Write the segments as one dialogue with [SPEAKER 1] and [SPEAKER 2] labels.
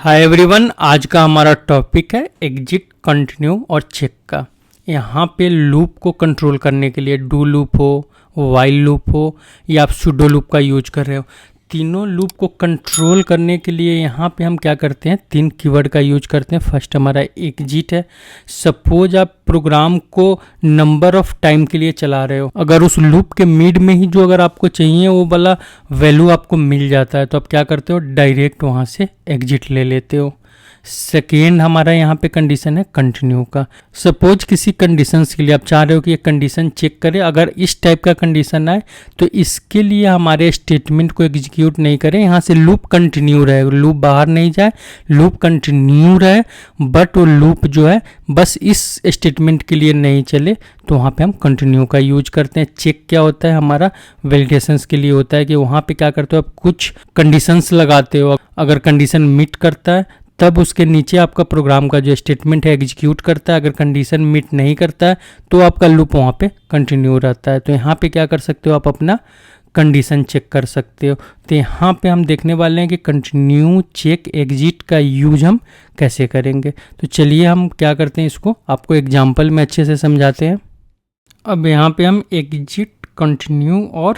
[SPEAKER 1] Hi everyone, आज का हमारा टॉपिक है एग्जिट, कंटिन्यू और चेक का। यहाँ पे लूप को कंट्रोल करने के लिए डू लूप हो, वाइल लूप हो या आप सुडो लूप का यूज कर रहे हो, तीनों लूप को कंट्रोल करने के लिए यहाँ पे हम क्या करते हैं, तीन कीवर्ड का यूज करते हैं। फर्स्ट हमारा एग्जिट है। सपोज आप प्रोग्राम को नंबर ऑफ टाइम के लिए चला रहे हो, अगर उस लूप के मिड में ही जो अगर आपको चाहिए वो वाला वैल्यू आपको मिल जाता है तो आप क्या करते हो, डायरेक्ट वहाँ से एग्जिट ले लेते हो। सेकेंड हमारा यहाँ पे कंडीशन है कंटिन्यू का। सपोज किसी कंडीशंस के लिए आप चाह रहे हो कि ये कंडीशन चेक करे, अगर इस टाइप का कंडीशन आए तो इसके लिए हमारे स्टेटमेंट को एग्जीक्यूट नहीं करें, यहाँ से लूप कंटिन्यू रहे, लूप बाहर नहीं जाए, लूप कंटिन्यू रहे, बट वो लूप जो है बस इस स्टेटमेंट के लिए नहीं चले, तो वहाँ पे हम कंटिन्यू का यूज करते हैं। चेक क्या होता है, हमारा वैलिडेशंस के लिए होता है कि वहाँ पे क्या करते हो, आप कुछ कंडीशंस लगाते हो, अगर कंडीशन मीट करता है तब उसके नीचे आपका प्रोग्राम का जो स्टेटमेंट है एग्जीक्यूट करता है, अगर कंडीशन मीट नहीं करता है तो आपका लूप वहाँ पे कंटिन्यू रहता है। तो यहाँ पे क्या कर सकते हो, आप अपना कंडीशन चेक कर सकते हो। तो यहाँ पे हम देखने वाले हैं कि कंटिन्यू, चेक, एग्जिट का यूज हम कैसे करेंगे। तो चलिए हम क्या करते हैं, इसको आपको एग्जाम्पल में अच्छे से समझाते हैं। अब यहाँ पे हम एग्जिट, कंटिन्यू और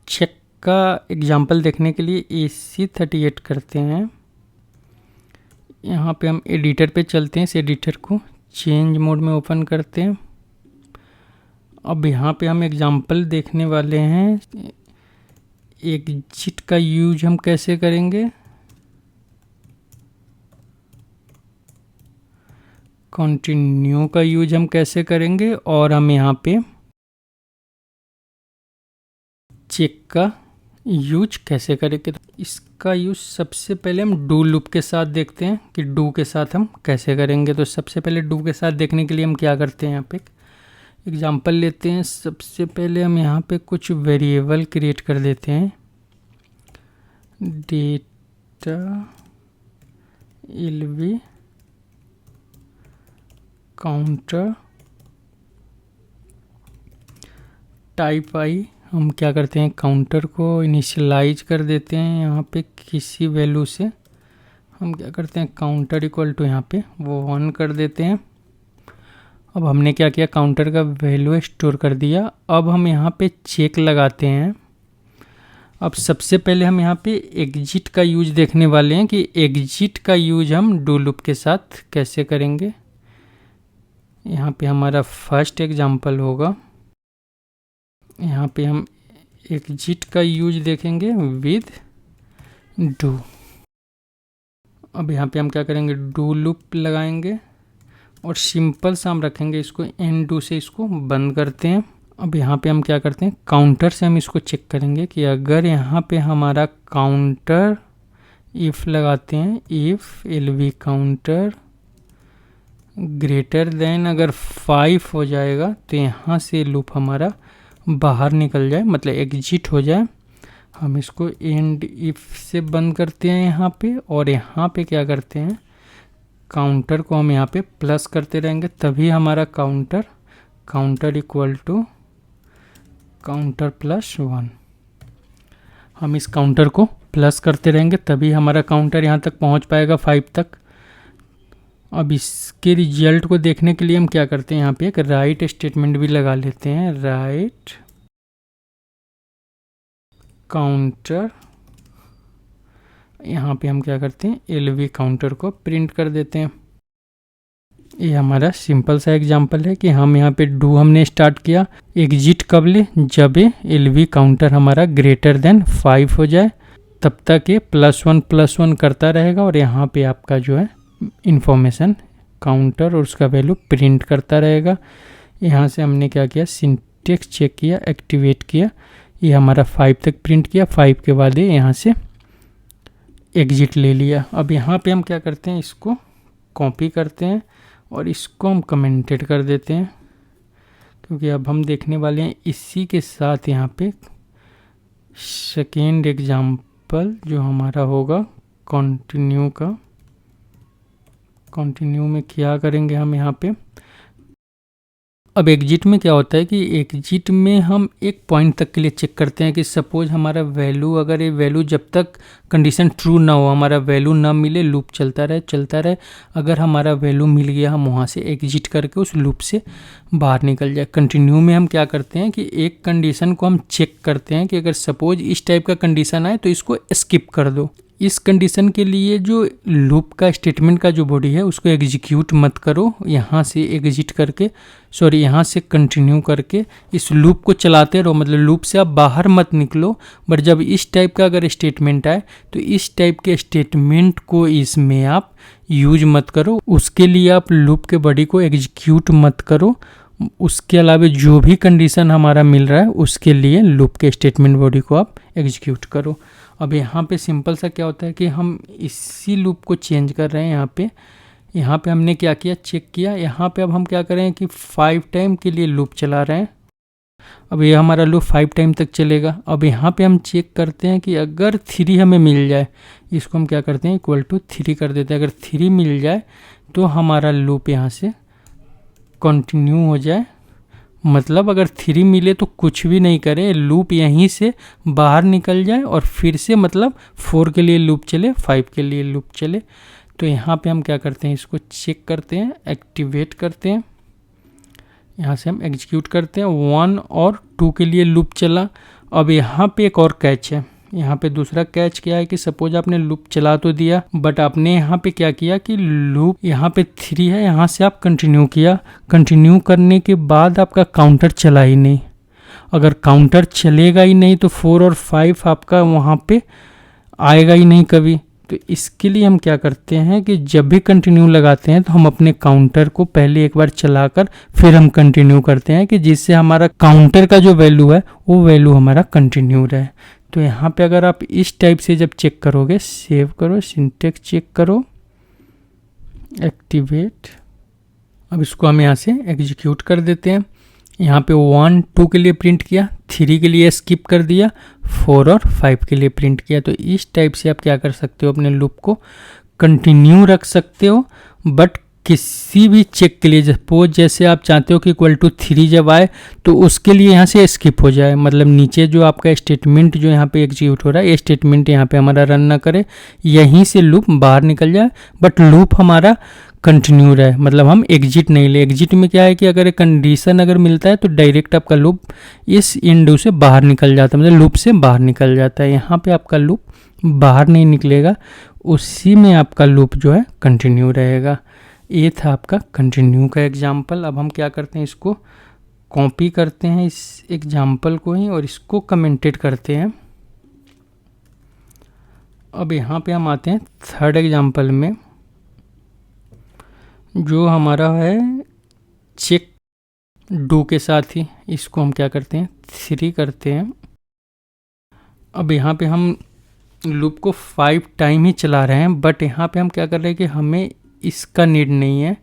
[SPEAKER 1] चेक का एग्जाम्पल देखने के लिए AC38 करते हैं। यहाँ पे हम एडिटर पे चलते हैं, इस एडिटर को चेंज मोड में ओपन करते हैं। अब यहाँ पे हम एग्जांपल देखने वाले हैं, एग्जिट का यूज हम कैसे करेंगे, कंटिन्यू का यूज हम कैसे करेंगे, और हम यहाँ पे चेक का यूज कैसे करेंगे। इसका यूज सबसे पहले हम डू लूप के साथ देखते हैं कि डू के साथ हम कैसे करेंगे। तो सबसे पहले डू के साथ देखने के लिए हम क्या करते हैं, यहाँ पे एग्जांपल लेते हैं। सबसे पहले हम यहाँ पे कुछ वेरिएबल क्रिएट कर देते हैं, डेटा LV काउंटर टाइप आई। हम क्या करते हैं, काउंटर को इनिशियलाइज कर देते हैं, यहाँ पे किसी वैल्यू से हम क्या करते हैं, काउंटर इक्वल टू यहाँ पे वो 1 कर देते हैं। अब हमने क्या किया, काउंटर का वैल्यू स्टोर कर दिया। अब हम यहाँ पे चेक लगाते हैं। अब सबसे पहले हम यहाँ पे एग्जिट का यूज देखने वाले हैं कि एग्जिट का यूज हम डू लूप के साथ कैसे करेंगे। यहाँ पे हमारा फर्स्ट एग्जाम्पल होगा, यहाँ पे हम एग्जिट का यूज देखेंगे विद डू। अब यहाँ पे हम क्या करेंगे, डू लूप लगाएंगे और सिंपल सा हम रखेंगे इसको, एन डू से इसको बंद करते हैं। अब यहाँ पे हम क्या करते हैं, काउंटर से हम इसको चेक करेंगे कि अगर यहाँ पे हमारा काउंटर इफ़ लगाते हैं, if LV counter greater than अगर 5 हो जाएगा तो यहाँ से लूप हमारा बाहर निकल जाए, मतलब एग्जिट हो जाए। हम इसको एंड इफ से बंद करते हैं यहाँ पे, और यहाँ पे क्या करते हैं, काउंटर को हम यहाँ पे प्लस करते रहेंगे, तभी हमारा counter equal to counter plus 1। हम इस काउंटर को प्लस करते रहेंगे तभी हमारा काउंटर यहाँ तक पहुँच पाएगा 5 तक। अब इसके रिजल्ट को देखने के लिए हम क्या करते हैं, यहाँ पे एक राइट स्टेटमेंट भी लगा लेते हैं, राइट काउंटर। यहाँ पे हम क्या करते हैं, LV काउंटर को प्रिंट कर देते हैं। ये हमारा सिंपल सा एग्जांपल है कि हम यहाँ पे डू हमने स्टार्ट किया, एग्जिट कब ले, जब LV काउंटर हमारा ग्रेटर देन 5 हो जाए, तब तक ये +1 करता रहेगा और यहाँ पे आपका जो है इंफॉर्मेशन काउंटर और उसका वैल्यू प्रिंट करता रहेगा। यहाँ से हमने क्या किया, सिंटेक्स चेक किया, एक्टिवेट किया, ये हमारा 5 तक प्रिंट किया, 5 के बाद ये यहाँ से एग्जिट ले लिया। अब यहाँ पे हम क्या करते हैं, इसको कॉपी करते हैं और इसको हम कमेंटेड कर देते हैं, क्योंकि अब हम देखने वाले हैं इसी के साथ यहाँ पे सेकेंड एग्जाम्पल जो हमारा होगा कंटिन्यू का। कंटिन्यू में क्या करेंगे, हम यहाँ पे अब एग्जिट में क्या होता है कि एग्जिट में हम एक पॉइंट तक के लिए चेक करते हैं कि सपोज हमारा वैल्यू, अगर ये वैल्यू जब तक कंडीशन ट्रू ना हो, हमारा वैल्यू ना मिले, लूप चलता रहे। अगर हमारा वैल्यू मिल गया, हम वहाँ से एग्जिट करके उस लूप से बाहर निकल जाए। कंटिन्यू में हम क्या करते हैं कि एक कंडीशन को हम चेक करते हैं कि अगर सपोज इस टाइप का कंडीशन आए तो इसको स्किप कर दो। इस कंडीशन के लिए जो लूप का स्टेटमेंट का जो बॉडी है उसको एग्जीक्यूट मत करो, यहाँ से एग्जिट करके, यहाँ से कंटिन्यू करके इस लूप को चलाते रहो, मतलब लूप से आप बाहर मत निकलो। बट जब इस टाइप का अगर स्टेटमेंट आए तो इस टाइप के स्टेटमेंट को इसमें आप यूज मत करो, उसके लिए आप लूप के बॉडी को एग्जीक्यूट मत करो। उसके अलावा जो भी कंडीशन हमारा मिल रहा है उसके लिए लूप के स्टेटमेंट बॉडी को आप एग्जीक्यूट करो। अब यहाँ पे सिंपल सा क्या होता है कि हम इसी लूप को चेंज कर रहे हैं। यहाँ पे हमने क्या किया, चेक किया। यहाँ पे अब हम क्या करें कि 5 टाइम के लिए लूप चला रहे हैं। अब ये हमारा लूप 5 टाइम तक चलेगा। अब यहाँ पे हम चेक करते हैं कि अगर 3 हमें मिल जाए, इसको हम क्या करते हैं =3 कर देते हैं। अगर 3 मिल जाए तो हमारा लूप यहाँ से कंटिन्यू हो जाए। मतलब अगर 3 मिले तो कुछ भी नहीं करे, लूप यहीं से बाहर निकल जाए और फिर से मतलब 4 के लिए लूप चले, 5 के लिए लूप चले। तो यहाँ पे हम क्या करते हैं, इसको चेक करते हैं, एक्टिवेट करते हैं, यहाँ से हम एग्जीक्यूट करते हैं। 1 और 2 के लिए लूप चला। अब यहाँ पे एक और कैच है। यहाँ पे दूसरा कैच क्या है कि सपोज आपने लूप चला तो दिया, बट आपने यहाँ पे क्या किया कि लूप यहाँ पे 3 है, यहाँ से आप कंटिन्यू किया। कंटिन्यू करने के बाद आपका काउंटर चला ही नहीं। अगर काउंटर चलेगा ही नहीं तो 4 और 5 आपका वहाँ पे आएगा ही नहीं कभी। तो इसके लिए हम क्या करते हैं कि जब भी कंटिन्यू लगाते हैं तो हम अपने काउंटर को पहले एक बार चलाकर फिर हम कंटिन्यू करते हैं, कि जिससे हमारा काउंटर का जो वैल्यू है वो वैल्यू हमारा कंटिन्यू रहे। तो यहाँ पे अगर आप इस टाइप से जब चेक करोगे, सेव करो, सिंटेक्स चेक करो, एक्टिवेट। अब इसको हम यहाँ से एग्जीक्यूट कर देते हैं। यहाँ पे 1 2 के लिए प्रिंट किया, 3 के लिए स्किप कर दिया, 4 और 5 के लिए प्रिंट किया। तो इस टाइप से आप क्या कर सकते हो, अपने लूप को कंटिन्यू रख सकते हो। बट किसी भी चेक के लिए सपोज जैसे आप चाहते हो कि =3 जब आए तो उसके लिए यहाँ से स्किप हो जाए, मतलब नीचे जो आपका स्टेटमेंट जो यहाँ पे एग्जीक्यूट हो रहा है, ये स्टेटमेंट यहाँ पे हमारा रन ना करे, यहीं से लूप बाहर निकल जाए, बट लूप हमारा कंटिन्यू रहे, मतलब हम एग्जिट नहीं ले। एग्जिट में क्या है कि अगर एक कंडीशन अगर मिलता है तो डायरेक्ट आपका लूप इस इंडो से बाहर निकल जाता है, मतलब लूप से बाहर निकल जाता है। यहाँ पे आपका लूप बाहर नहीं निकलेगा, उसी में आपका लूप जो है कंटिन्यू रहेगा। ये था आपका कंटिन्यू का एग्जाम्पल। अब हम क्या करते हैं, इसको कॉपी करते हैं इस एग्जाम्पल को ही और इसको कमेंटेड करते हैं। अब यहाँ पे हम आते हैं थर्ड एग्जाम्पल में, जो हमारा है चेक डू के साथ ही। इसको हम क्या करते हैं, 3 करते हैं। अब यहाँ पे हम लूप को 5 टाइम ही चला रहे हैं, बट यहाँ पे हम क्या कर रहे हैं कि हमें इसका नीड नहीं है।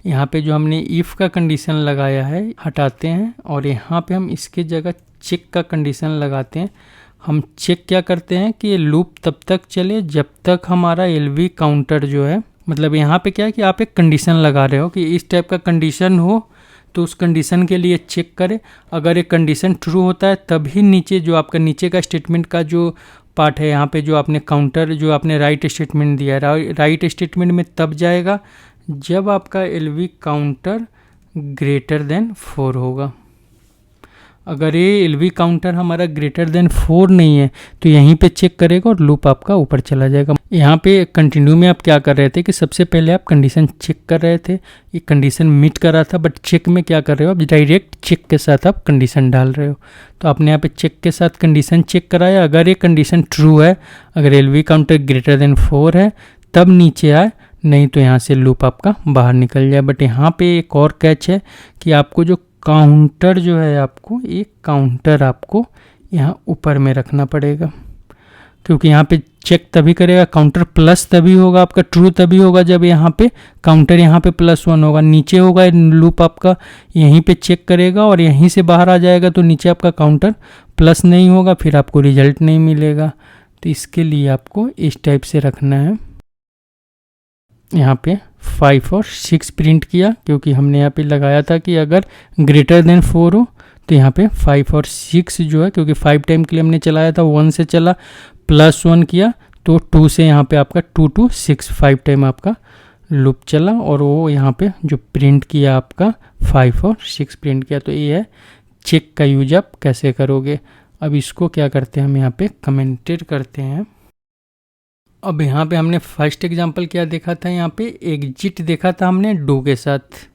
[SPEAKER 1] यहाँ पे जो हमने इफ़ का कंडीशन लगाया है हटाते हैं और यहाँ पे हम इसके जगह चेक का कंडीशन लगाते हैं। हम चेक क्या करते हैं कि लूप तब तक चले जब तक हमारा LV काउंटर जो है, मतलब यहाँ पे क्या है कि आप एक कंडीशन लगा रहे हो कि इस टाइप का कंडीशन हो तो उस कंडीशन के लिए चेक करें। अगर एक कंडीशन ट्रू होता है तभी नीचे जो आपका नीचे का स्टेटमेंट का जो पार्ट है, यहाँ पे जो आपने काउंटर जो आपने राइट स्टेटमेंट दिया है, राइट स्टेटमेंट में तब जाएगा जब आपका LV काउंटर > 4 होगा। अगर ये LV काउंटर हमारा > 4 नहीं है तो यहीं पे चेक करेगा और लूप आपका ऊपर चला जाएगा। यहाँ पे कंटिन्यू में आप क्या कर रहे थे कि सबसे पहले आप कंडीशन चेक कर रहे थे, ये कंडीशन मीट कर रहा था, बट चेक में क्या कर रहे हो, अब डायरेक्ट चेक के साथ आप कंडीशन डाल रहे हो। तो आपने यहाँ पे चेक के साथ कंडीशन चेक कराया, अगर ये कंडीशन ट्रू है, अगर LV काउंटर > 4 है तब नीचे आए, नहीं तो यहाँ से लूप आपका बाहर निकल जाए। बट यहाँ पे एक और कैच है कि आपको जो काउंटर जो है, आपको एक काउंटर आपको यहाँ ऊपर में रखना पड़ेगा, क्योंकि यहाँ पे चेक तभी करेगा, काउंटर प्लस तभी होगा, आपका ट्रू तभी होगा जब यहाँ पे काउंटर यहाँ पे +1 होगा। नीचे होगा लूप आपका, यहीं पे चेक करेगा और यहीं से बाहर आ जाएगा तो नीचे आपका काउंटर प्लस नहीं होगा, फिर आपको रिजल्ट नहीं मिलेगा। तो इसके लिए आपको इस टाइप से रखना है। यहाँ पे 5 और 6 प्रिंट किया, क्योंकि हमने यहाँ पे लगाया था कि अगर ग्रेटर देन 4 हो तो यहाँ पे 5 और 6 जो है, क्योंकि 5 टाइम के लिए हमने चलाया था, 1 से चला, +1 किया तो 2 से यहाँ पे आपका 2 to 6 5 टाइम आपका लूप चला, और वो यहाँ पे जो प्रिंट किया आपका 5 और 6 प्रिंट किया। तो ये है चेक का यूज आप कैसे करोगे। अब इसको क्या करते हैं, हम यहाँ पे कमेंटेड करते हैं। अब यहाँ पे हमने फर्स्ट एग्जांपल क्या देखा था, यहाँ पे एग्जिट देखा था हमने डू के साथ।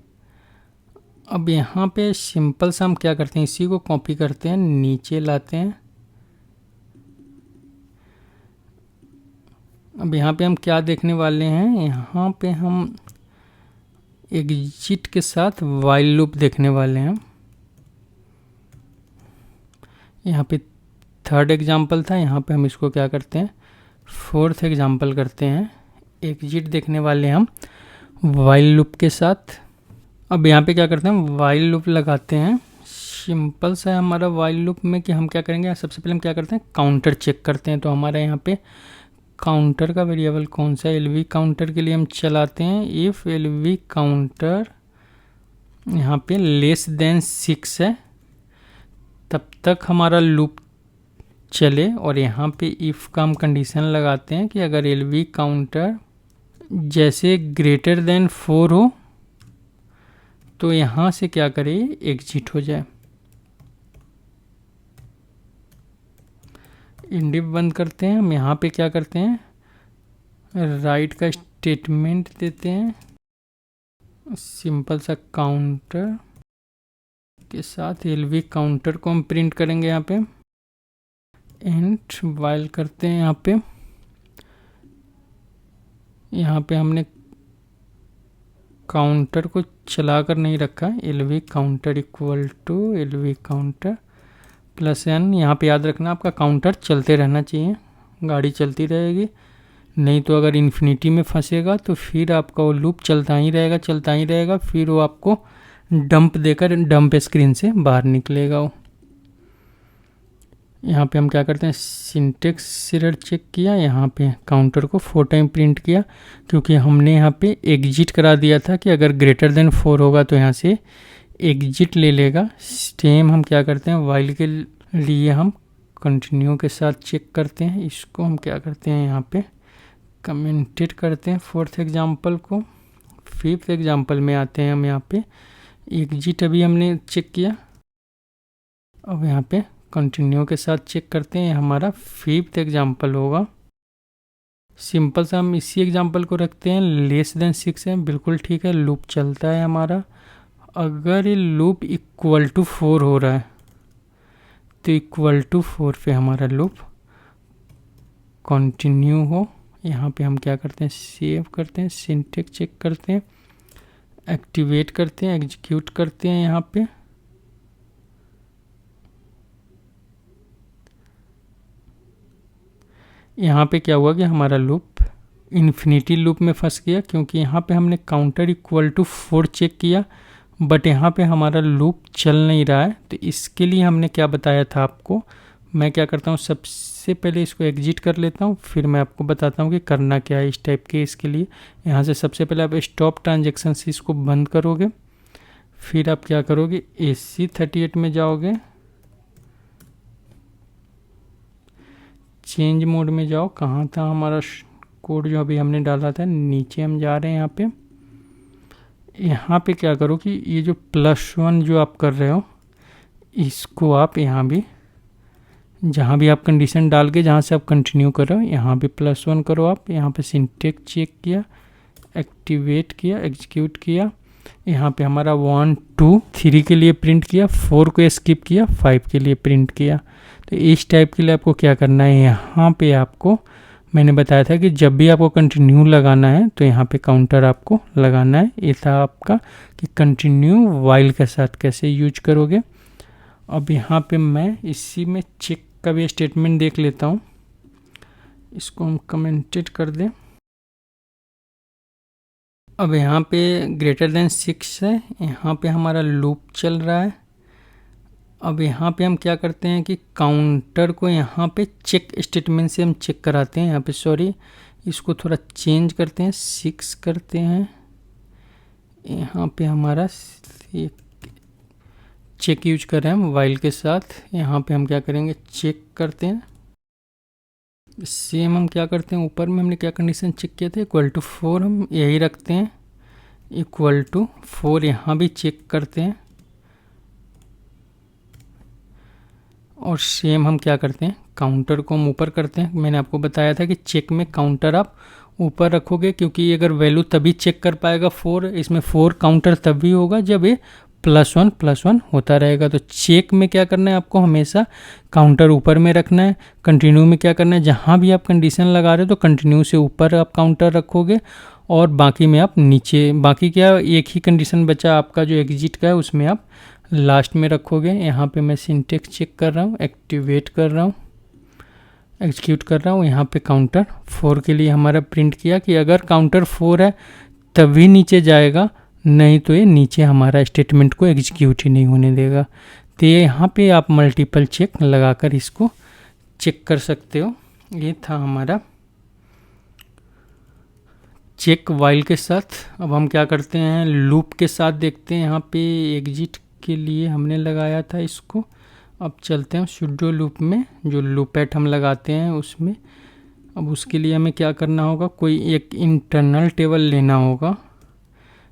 [SPEAKER 1] अब यहाँ पे सिंपल सा हम क्या करते हैं, इसी को कॉपी करते हैं, नीचे लाते हैं। अब यहाँ पे हम क्या देखने वाले हैं, यहाँ पे हम एग्जिट के साथ वाइल लूप देखने वाले हैं। यहाँ पे थर्ड एग्जांपल था, यहाँ पे हम इसको क्या करते हैं, फोर्थ एग्जांपल करते हैं। एग्जिट देखने वाले हम वाइल लूप के साथ। अब यहाँ पे क्या करते हैं, वाइल लूप लगाते हैं। सिंपल सा है हमारा वाइल लूप में कि हम क्या करेंगे, सबसे पहले हम क्या करते हैं, काउंटर चेक करते हैं। तो हमारा यहाँ पे काउंटर का वेरिएबल कौन सा है, LV काउंटर के लिए हम चलाते हैं इफ़ LV काउंटर यहाँ पे लेस देन 6 है, तब तक हमारा लूप चले। और यहाँ पे इफ़ का हम कंडीशन लगाते हैं कि अगर LV काउंटर जैसे ग्रेटर देन 4 हो तो यहाँ से क्या करे, एग्जिट हो जाए। इंडिप बंद करते हैं। हम यहाँ पे क्या करते हैं, राइट का स्टेटमेंट देते हैं, सिंपल सा काउंटर के साथ LV काउंटर को हम प्रिंट करेंगे। यहाँ पे एंड वाइल करते हैं। यहाँ पे हमने काउंटर को चला कर नहीं रखा, LV counter equal to LV counter +n। यहाँ पे याद रखना आपका काउंटर चलते रहना चाहिए, गाड़ी चलती रहेगी, नहीं तो अगर इन्फिनिटी में फंसेगा तो फिर आपका वो लूप चलता ही रहेगा, फिर वो आपको डंप देकर डंप स्क्रीन से बाहर निकलेगा वो। यहाँ पे हम क्या करते हैं, सिंटेक्स एरर चेक किया, यहाँ पे काउंटर को 4 टाइम प्रिंट किया, क्योंकि हमने यहाँ पे एग्जिट करा दिया था कि अगर ग्रेटर देन 4 होगा तो यहाँ से एग्जिट ले लेगा। सेम हम क्या करते हैं, वाइल के लिए हम कंटिन्यू के साथ चेक करते हैं। इसको हम क्या करते हैं, यहाँ पे कमेंटेड करते हैं फोर्थ एग्जांपल को। फिफ्थ एग्जांपल में आते हैं हम, यहाँ पे एग्जिट अभी हमने चेक किया, अब यहाँ पे कंटिन्यू के साथ चेक करते हैं, हमारा फिफ्थ एग्जांपल होगा। सिंपल सा हम इसी एग्जांपल को रखते हैं, लेस देन 6 है, बिल्कुल ठीक है, लूप चलता है हमारा। अगर ये लूप इक्वल टू 4 हो रहा है तो इक्वल टू 4 पे हमारा लूप कंटिन्यू हो। यहाँ पे हम क्या करते हैं, सेव करते हैं, सिंटेक्स चेक करते हैं, एक्टिवेट करते हैं, एग्जीक्यूट करते हैं। यहाँ पे क्या हुआ कि हमारा लूप इन्फिनिटी लूप में फंस गया, क्योंकि यहाँ पे हमने काउंटर इक्वल टू 4 चेक किया, बट यहाँ पे हमारा लूप चल नहीं रहा है। तो इसके लिए हमने क्या बताया था आपको, मैं क्या करता हूँ, सबसे पहले इसको एग्जिट कर लेता हूँ, फिर मैं आपको बताता हूँ कि करना क्या है इस टाइप के। इसके लिए यहाँ से सबसे पहले आप स्टॉप ट्रांजेक्शन से इसको बंद करोगे, फिर आप क्या करोगे, AC38 में जाओगे, चेंज मोड में जाओ। कहाँ था हमारा कोड जो अभी हमने डाला था, नीचे हम जा रहे हैं। यहाँ पे क्या करो कि ये जो +1 जो आप कर रहे हो, इसको आप यहाँ भी, जहाँ भी आप कंडीशन डाल के जहाँ से आप कंटिन्यू कर रहे हो, यहाँ भी +1 करो आप। यहाँ पे सिंटेक्स चेक किया, एक्टिवेट किया, एग्जीक्यूट किया। यहाँ पे हमारा 1 2 3 के लिए प्रिंट किया, 4 को स्किप किया, 5 के लिए प्रिंट किया। तो इस टाइप के लिए आपको क्या करना है, यहाँ पे आपको मैंने बताया था कि जब भी आपको कंटिन्यू लगाना है तो यहाँ पे काउंटर आपको लगाना है। ये था आपका कि कंटिन्यू वाइल के साथ कैसे यूज करोगे। अब यहाँ पे मैं इसी में चेक का भी स्टेटमेंट देख लेता हूँ, इसको हम कमेंटेड कर दें। अब यहाँ पे ग्रेटर देन 6 है, यहाँ पे हमारा लूप चल रहा है। अब यहाँ पे हम क्या करते हैं कि काउंटर को यहाँ पे चेक स्टेटमेंट से हम चेक कराते हैं। यहाँ पे सॉरी, इसको थोड़ा चेंज करते हैं, 6 करते हैं, यहाँ पे हमारा चेक यूज कर रहे हैं हम वाइल के साथ। यहाँ पे हम क्या करेंगे, चेक करते हैं। सेम हम क्या करते हैं, ऊपर में हमने क्या कंडीशन चेक किया था, इक्वल टू 4 हम यही रखते हैं, इक्वल टू 4 यहाँ भी चेक करते हैं। और सेम हम क्या करते हैं, काउंटर को हम ऊपर करते हैं। मैंने आपको बताया था कि चेक में काउंटर आप ऊपर रखोगे, क्योंकि अगर वैल्यू तभी चेक कर पाएगा 4, इसमें 4 काउंटर तभी होगा जब ये +1 होता रहेगा। तो चेक में क्या करना है, आपको हमेशा काउंटर ऊपर में रखना है। कंटिन्यू में क्या करना है, जहाँ भी आप कंडीशन लगा रहे हो तो कंटिन्यू से ऊपर आप काउंटर रखोगे और बाकी में आप नीचे, बाकी क्या एक ही कंडीशन बचा आपका जो एग्जिट का है, उसमें आप लास्ट में रखोगे। यहाँ पे मैं सिंटेक्स चेक कर रहा हूँ, एक्टिवेट कर रहा हूँ, एग्जीक्यूट कर रहा हूँ। यहाँ पे काउंटर 4 के लिए हमारा प्रिंट किया कि अगर काउंटर 4 है तभी नीचे जाएगा, नहीं तो ये नीचे हमारा स्टेटमेंट को एग्जीक्यूट ही नहीं होने देगा। तो ये यहाँ पे आप मल्टीपल चेक लगाकर इसको चेक कर सकते हो। ये था हमारा चेक वाइल के साथ। अब हम क्या करते हैं, लूप के साथ देखते हैं। यहाँ पे एग्जिट के लिए हमने लगाया था इसको। अब चलते हैं सुडो लूप में, जो लूपैट हम लगाते हैं उसमें। अब उसके लिए हमें क्या करना होगा, कोई एक इंटरनल टेबल लेना होगा।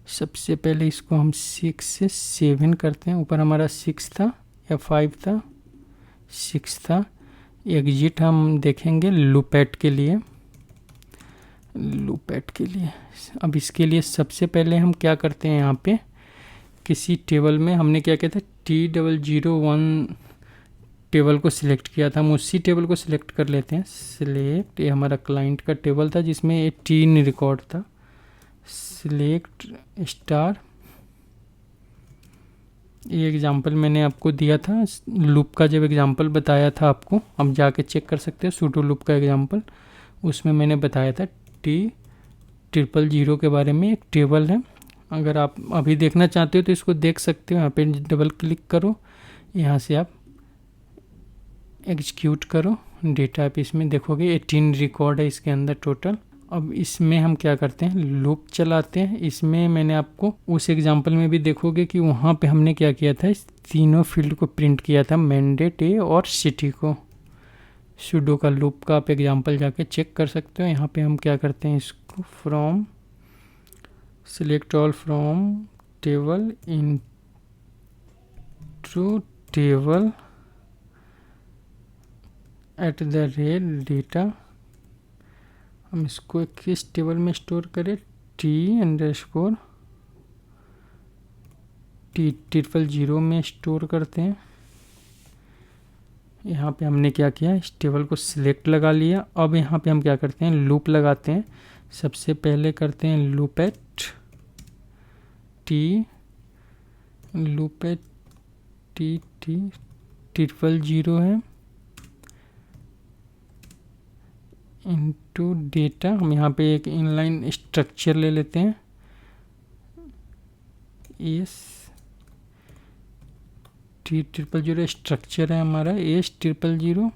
[SPEAKER 1] सबसे पहले इसको हम 6 से 7 करते हैं। ऊपर हमारा 6 था या 5 था, 6 था। एग्जिट हम देखेंगे लूपैट के लिए, लूपैट के लिए। अब इसके लिए सबसे पहले हम क्या करते हैं, यहाँ पे किसी टेबल में हमने क्या किया था, T001 टेबल को सिलेक्ट किया था। हम उसी टेबल को सिलेक्ट कर लेते हैं। सिलेक्ट, ये हमारा क्लाइंट का टेबल था जिसमें ये 3 रिकॉर्ड था। सिलेक्ट स्टार, ये एग्जांपल मैंने आपको दिया था लूप का, जब एग्जांपल बताया था आपको, अब जाके चेक कर सकते हैं सूडो लूप का एग्जांपल। उसमें मैंने बताया था T000 के बारे में, एक टेबल है। अगर आप अभी देखना चाहते हो तो इसको देख सकते हो। यहाँ पे डबल क्लिक करो, यहाँ से आप एग्जीक्यूट करो डेटा। आप इसमें देखोगे 18 रिकॉर्ड है इसके अंदर टोटल। अब इसमें हम क्या करते हैं, लूप चलाते हैं। इसमें मैंने आपको उस एग्जांपल में भी देखोगे कि वहाँ पे हमने क्या किया था, इस तीनों फील्ड को प्रिंट किया था, मैंडेट, ए और सिटी को। सुडो का लूप का आप एग्जांपल जाके चेक कर सकते हो। यहाँ पे हम क्या करते हैं, इसको from select all from table into table @ data. हम इसको किस टेबल में स्टोर करें, T000 में स्टोर करते हैं। यहाँ पे हमने क्या किया, इस टेबल को सिलेक्ट लगा लिया। अब यहाँ पे हम क्या करते हैं, लूप लगाते हैं। सबसे पहले करते हैं लूपैट T000 है इनटू डेटा। हम यहाँ पे एक इनलाइन स्ट्रक्चर ले लेते हैं, T000 स्ट्रक्चर है हमारा, T000।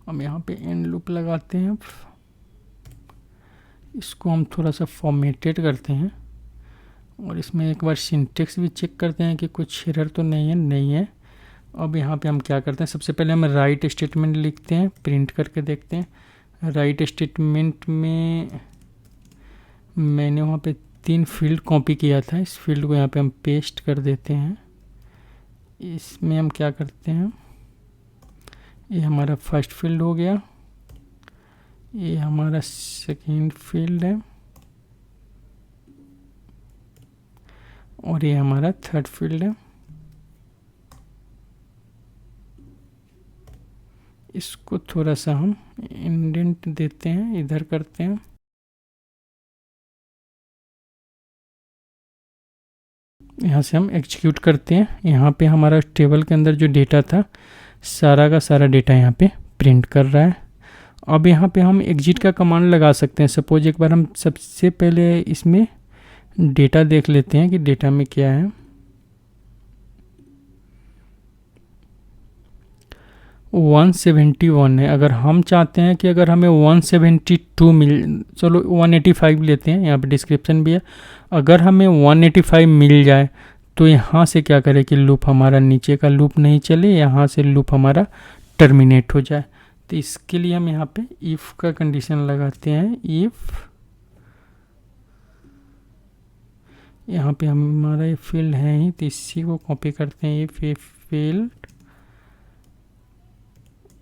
[SPEAKER 1] हम यहाँ पे एंड लूप लगाते हैं। अब इसको हम थोड़ा सा फॉर्मेटेड करते हैं और इसमें एक बार सिंटेक्स भी चेक करते हैं कि कुछ एरर तो नहीं है। अब यहाँ पे हम क्या करते हैं, सबसे पहले हम राइट स्टेटमेंट लिखते हैं, प्रिंट करके देखते हैं। राइट स्टेटमेंट में मैंने वहाँ पे 3 फील्ड कॉपी किया था, इस फील्ड को यहाँ पे हम पेस्ट कर देते हैं। इसमें हम क्या करते हैं, ये हमारा फर्स्ट फील्ड हो गया, ये हमारा सेकेंड फील्ड है और ये हमारा थर्ड फील्ड है। इसको थोड़ा सा हम इंडेंट देते हैं, इधर करते हैं। यहाँ से हम एग्जीक्यूट करते हैं। यहाँ पे हमारा टेबल के अंदर जो डेटा था, सारा का सारा डेटा यहाँ पे प्रिंट कर रहा है। अब यहाँ पे हम एग्जिट का कमांड लगा सकते हैं। सपोज एक बार हम सबसे पहले इसमें डेटा देख लेते हैं कि डेटा में क्या है। 171 है। अगर हम चाहते हैं कि अगर हमें 172 चलो 185 लेते हैं, यहाँ पे डिस्क्रिप्शन भी है। अगर हमें 185 मिल जाए तो यहाँ से क्या करें कि लूप हमारा नीचे का लूप नहीं चले, यहाँ से लूप हमारा टर्मिनेट हो जाए। तो इसके लिए हम यहाँ पे इफ़ का कंडीशन लगाते हैं। इफ़ यहाँ पे हमारा ये फील्ड है ही, तो इसी को कॉपी करते हैं। इफ़ ये फील्ड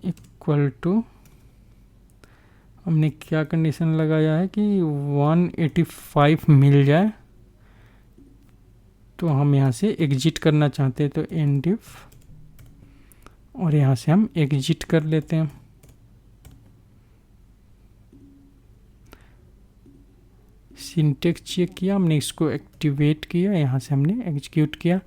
[SPEAKER 1] इक्वल टू, हमने क्या कंडीशन लगाया है कि 185 मिल जाए, तो हम यहाँ से एग्जिट करना चाहते हैं। तो एंड इफ, और यहाँ से हम एग्जिट कर लेते हैं। सिंटेक्स चेक किया हमने, इसको एक्टिवेट किया, यहाँ से हमने एग्जीक्यूट किया।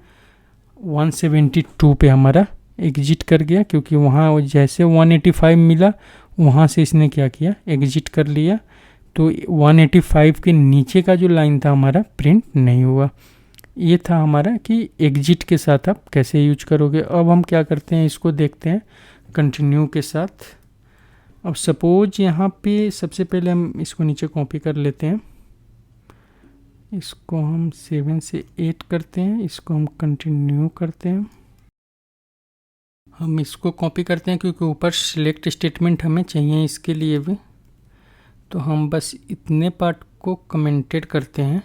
[SPEAKER 1] 172 पे हमारा एग्जिट कर गया, क्योंकि वहाँ जैसे 185 मिला वहाँ से इसने क्या किया, एग्जिट कर लिया। तो 185 के नीचे का जो लाइन था हमारा प्रिंट नहीं हुआ। ये था हमारा कि एग्जिट के साथ आप कैसे यूज करोगे। अब हम क्या करते हैं, इसको देखते हैं कंटिन्यू के साथ। अब सपोज यहाँ पे सबसे पहले हम इसको नीचे कॉपी कर लेते हैं, इसको हम 7 से 8 करते हैं, इसको हम कंटिन्यू करते हैं। हम इसको कॉपी करते हैं क्योंकि ऊपर सिलेक्ट स्टेटमेंट हमें चाहिए इसके लिए भी, तो हम बस इतने पार्ट को कमेंटेड करते हैं।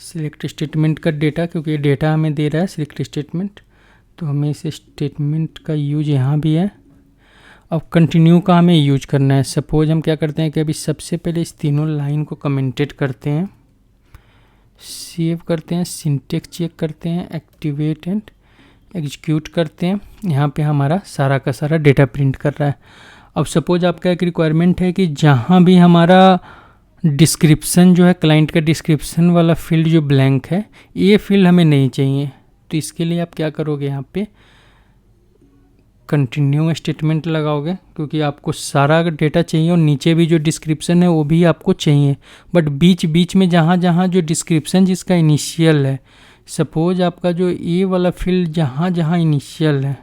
[SPEAKER 1] सिलेक्ट स्टेटमेंट का डेटा, क्योंकि ये डेटा हमें दे रहा है सिलेक्ट स्टेटमेंट, तो हमें इस स्टेटमेंट का यूज यहाँ भी है। अब कंटिन्यू का हमें यूज करना है। सपोज हम क्या करते हैं कि अभी सबसे पहले इस तीनों लाइन को कमेंटेड करते हैं, सेव करते हैं, सिंटेक्स चेक करते हैं, एक्टिवेट एंड एग्जीक्यूट करते हैं। यहाँ पे हमारा सारा का सारा डेटा प्रिंट कर रहा है। अब सपोज आपका एक रिक्वायरमेंट है कि जहाँ भी हमारा डिस्क्रिप्शन जो है, क्लाइंट का डिस्क्रिप्शन वाला फील्ड जो ब्लैंक है, ये फील्ड हमें नहीं चाहिए। तो इसके लिए आप क्या करोगे, यहाँ पे कंटिन्यू स्टेटमेंट लगाओगे, क्योंकि आपको सारा डेटा चाहिए और नीचे भी जो डिस्क्रिप्शन है वो भी आपको चाहिए। बट बीच बीच में जहाँ जहाँ जो डिस्क्रिप्शन जिसका इनिशियल है, सपोज आपका जो ये वाला फील्ड जहाँ जहाँ इनिशियल है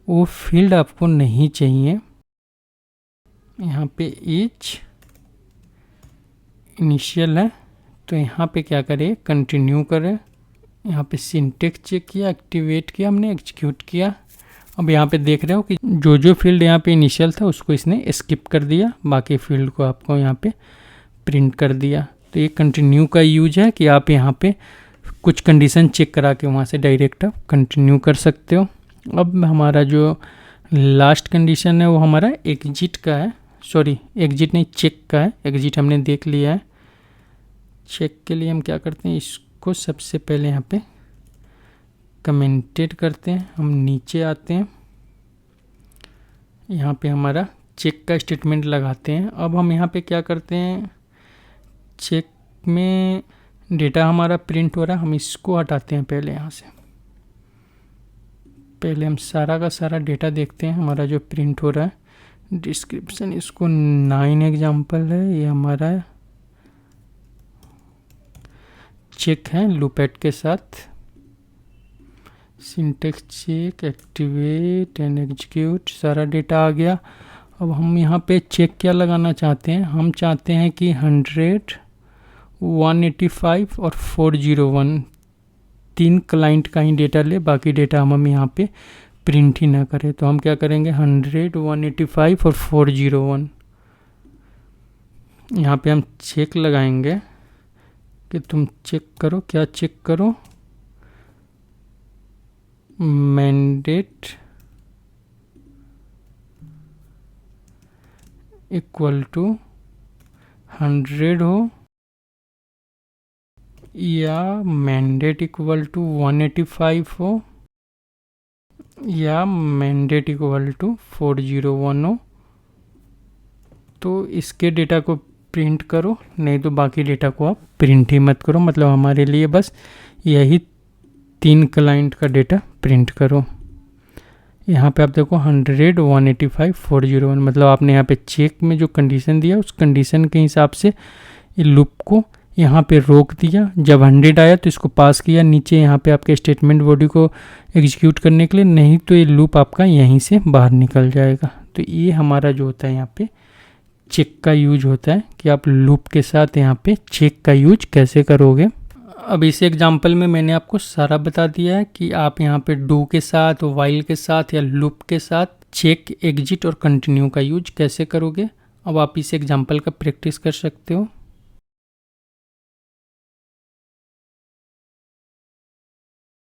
[SPEAKER 1] वो फील्ड आपको नहीं चाहिए। यहाँ पे एज इनिशियल है, तो यहाँ पे क्या करें, कंटिन्यू करें। यहाँ पे सिंटेक्स चेक किया, एक्टिवेट किया, हमने एग्जीक्यूट किया। अब यहाँ पे देख रहे हो कि जो जो फील्ड यहाँ पे इनिशियल था उसको इसने स्किप कर दिया, बाकी फील्ड को आपको यहाँ पे प्रिंट कर दिया। तो ये कंटिन्यू का यूज है कि आप यहाँ पे कुछ कंडीशन चेक करा के वहाँ से डायरेक्ट आप कंटिन्यू कर सकते हो। अब हमारा जो लास्ट कंडीशन है वो हमारा एग्जिट का है, सॉरी एग्जिट नहीं, चेक का है। एग्जिट हमने देख लिया है। चेक के लिए हम क्या करते हैं, इसको सबसे पहले यहाँ पे कमेंटेड करते हैं। हम नीचे आते हैं, यहाँ पे हमारा चेक का स्टेटमेंट लगाते हैं। अब हम यहाँ पे क्या करते हैं, चेक में डेटा हमारा प्रिंट हो रहा है, हम इसको हटाते हैं पहले यहाँ से। पहले हम सारा का सारा डेटा देखते हैं हमारा जो प्रिंट हो रहा है। डिस्क्रिप्शन इसको 9 एग्जाम्पल है, ये हमारा चेक है लूपैट के साथ। Syntax check, activate and execute, सारा डेटा आ गया। अब हम यहाँ पे चेक क्या लगाना चाहते हैं, हम चाहते हैं कि 100, 185 और 401 तीन क्लाइंट का ही डेटा ले, बाकी डेटा हम यहाँ पे प्रिंट ही ना करें। तो हम क्या करेंगे, 100, 185 और 401, यहाँ पे हम चेक लगाएंगे कि तुम चेक करो। क्या चेक करो, मैंडेट इक्वल टू 100 हो या मैंडेट इक्वल टू 185 हो या मैंडेट इक्वल टू 401 हो, तो इसके डेटा को प्रिंट करो, नहीं तो बाकी डेटा को आप प्रिंट ही मत करो। मतलब हमारे लिए बस यही 3 क्लाइंट का डेटा प्रिंट करो। यहाँ पे आप देखो 100, 185, 401, मतलब आपने यहाँ पे चेक में जो कंडीशन दिया उस कंडीशन के हिसाब से ये लूप को यहाँ पे रोक दिया, जब 100 आया तो इसको पास किया नीचे यहाँ पे आपके स्टेटमेंट बॉडी को एग्जीक्यूट करने के लिए, नहीं तो ये लूप आपका यहीं से बाहर निकल जाएगा। तो ये हमारा जो होता है यहाँ पे चेक का यूज होता है कि आप लूप के साथ यहाँ पे चेक का यूज कैसे करोगे। अब इस एग्जाम्पल में मैंने आपको सारा बता दिया है कि आप यहाँ पे डू के साथ, वाइल के साथ या लूप के साथ चेक, एग्जिट और कंटिन्यू का यूज कैसे करोगे। अब आप इस एग्जाम्पल का प्रैक्टिस कर सकते हो।